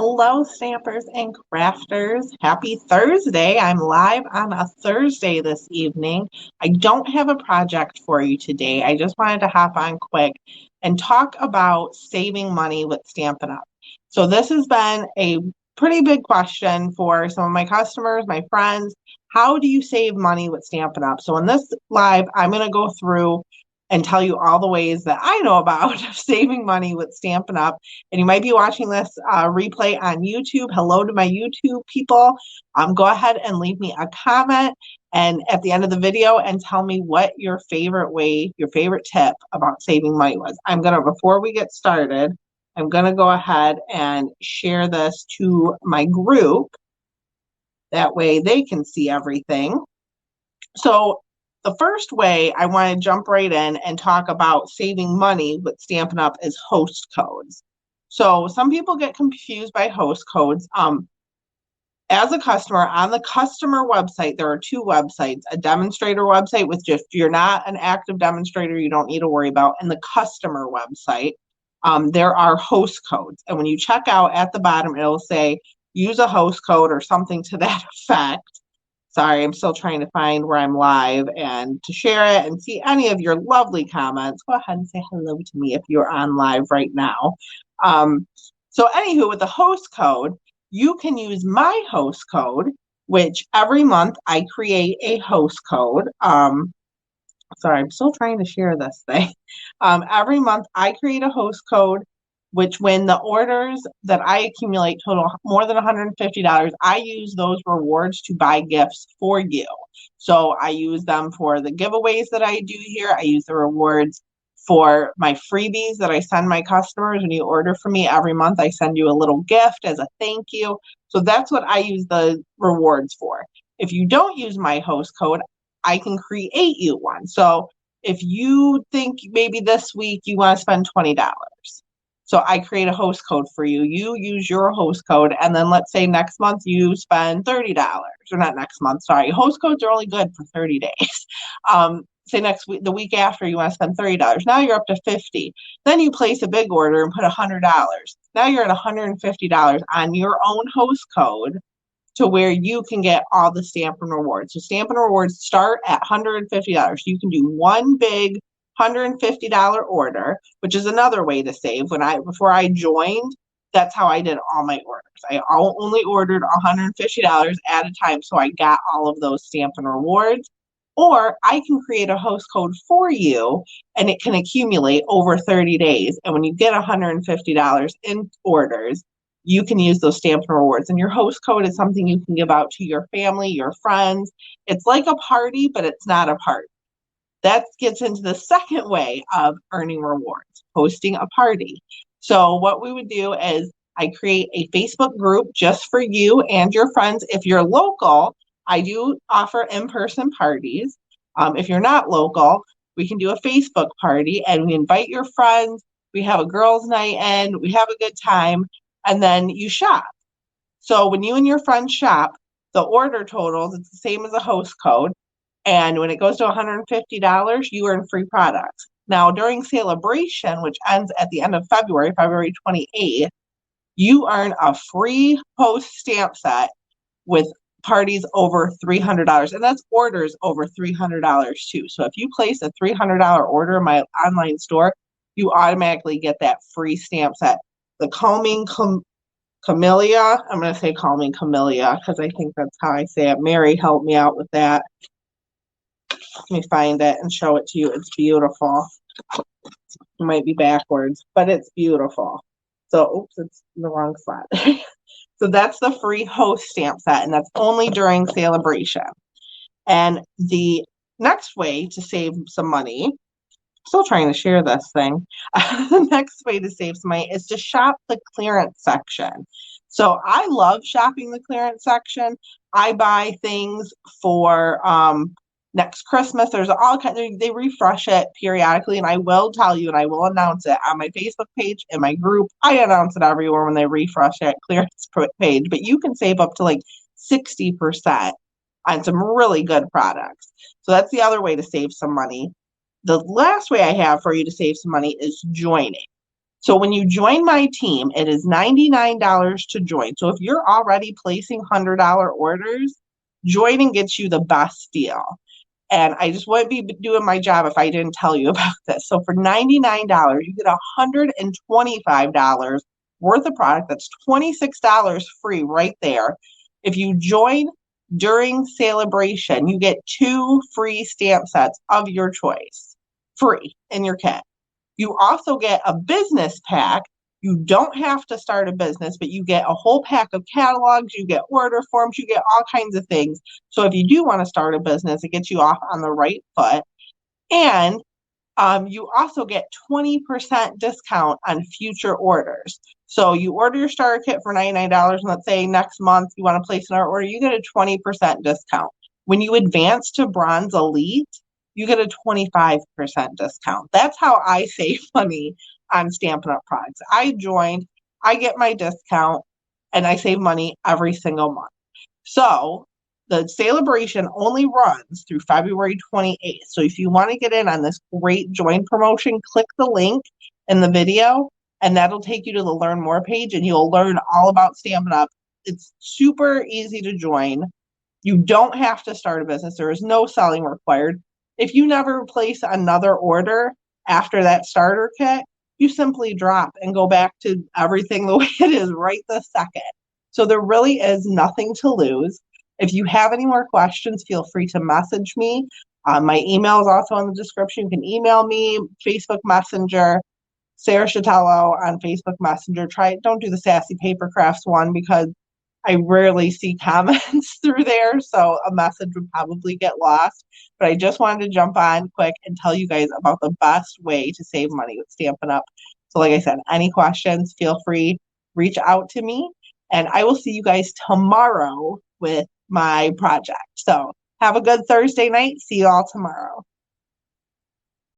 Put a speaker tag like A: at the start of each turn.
A: Hello, stampers and crafters. Happy Thursday. I'm live on a Thursday this evening. I don't have a project for you today. I just wanted to hop on quick and talk about saving money with Stampin' Up. So this has been a pretty big question for some of my customers, my friends. How do you save money with Stampin' Up? So in this live, I'm going to go through and tell you all the ways that I know about saving money with Stampin' Up. And you might be watching this replay on YouTube. Hello to my YouTube people. Go ahead and leave me a comment and at the end of the video and tell me what your favorite way, your favorite tip about saving money was. Before we get started, I'm gonna go ahead and share this to my group. That way they can see everything. So the first way I want to jump right in and talk about saving money with Stampin' Up is host codes. So some people get confused by host codes. As a customer, on the customer website, there are two websites, a demonstrator website, which if you're not an active demonstrator, you don't need to worry about, and the customer website. There are host codes. And when you check out at the bottom, it'll say, use a host code or something to that effect. Sorry, I'm still trying to find where I'm live and to share it and see any of your lovely comments. Go ahead and say hello to me if you're on live right now. So anywho, with the host code, you can use my host code, which every month I create a host code. Sorry, I'm still trying to share this thing. Every month I create a host code, which when the orders that I accumulate total more than $150, I use those rewards to buy gifts for you. So I use them for the giveaways that I do here. I use the rewards for my freebies that I send my customers. When you order from me every month, I send you a little gift as a thank you. So that's what I use the rewards for. If you don't use my host code, I can create you one. So if you think maybe this week you want to spend $20, so I create a host code for you. You use your host code, and then let's say next month you spend $30, or not next month, sorry. Host codes are only good for 30 days. Say next week, the week after, you want to spend $30. Now you're up to $50. Then you place a big order and put $100. Now you're at $150 on your own host code to where you can get all the Stampin' Rewards. So Stampin' Rewards start at $150. You can do one big $150 order, which is another way to save. Before I joined, that's how I did all my orders. I only ordered $150 at a time, so I got all of those Stampin' Rewards. Or I can create a host code for you, and it can accumulate over 30 days. And when you get $150 in orders, you can use those Stampin' Rewards. And your host code is something you can give out to your family, your friends. It's like a party, but it's not a party. That gets into the second way of earning rewards, hosting a party. So what we would do is I create a Facebook group just for you and your friends. If you're local, I do offer in-person parties. If you're not local, we can do a Facebook party and we invite your friends. We have a girls' night in, we have a good time, and then you shop. So when you and your friends shop, the order totals, it's the same as a host code. And when it goes to $150, you earn free products. Now, during celebration, which ends at the end of February, February 28th, you earn a free host stamp set with parties over $300. And that's orders over $300 too. So if you place a $300 order in my online store, you automatically get that free stamp set. The Calming Camellia, I'm going to say Calming Camellia because I think that's how I say it. Mary helped me out with that. Let me find it and show it to you. It's beautiful. It might be backwards, but it's beautiful. So, oops, it's in the wrong spot. So that's the free host stamp set, and that's only during celebration. And the next way to save some money, still trying to share this thing. The next way to save some money is to shop the clearance section. So I love shopping the clearance section. I buy things for next Christmas. There's all kinds. They refresh it periodically, and I will tell you, and I will announce it on my Facebook page and my group. I announce it everywhere when they refresh it clearance page. But you can save up to like 60% on some really good products. So that's the other way to save some money. The last way I have for you to save some money is joining. So when you join my team, it is $99 to join. So if you're already placing $100 orders, joining gets you the best deal. And I just wouldn't be doing my job if I didn't tell you about this. So for $99, you get $125 worth of product. That's $26 free right there. If you join during celebration, you get 2 free stamp sets of your choice, free in your kit. You also get a business pack. You don't have to start a business, but you get a whole pack of catalogs, you get order forms, you get all kinds of things. So if you do want to start a business, it gets you off on the right foot. And you also get 20% discount on future orders. So you order your starter kit for $99, and let's say next month you want to place another order, you get a 20% discount. When you advance to Bronze Elite, you get a 25% discount. That's how I save money on Stampin' Up! Products. I joined, I get my discount, and I save money every single month. So the celebration only runs through February 28th. So if you want to get in on this great join promotion, click the link in the video, and that'll take you to the Learn More page, and you'll learn all about Stampin' Up! It's super easy to join. You don't have to start a business. There is no selling required. If you never place another order after that starter kit, you simply drop and go back to everything the way it is right this second. So there really is nothing to lose. If you have any more questions, feel free to message me. My email is also in the description. You can email me, Facebook Messenger, Sarah Chatello on Facebook Messenger. Don't do the Sassy Paper Crafts one because I rarely see comments through there, so a message would probably get lost. But I just wanted to jump on quick and tell you guys about the best way to save money with Stampin' Up! So like I said, any questions, feel free, reach out to me, and I will see you guys tomorrow with my project. So have a good Thursday night. See you all tomorrow.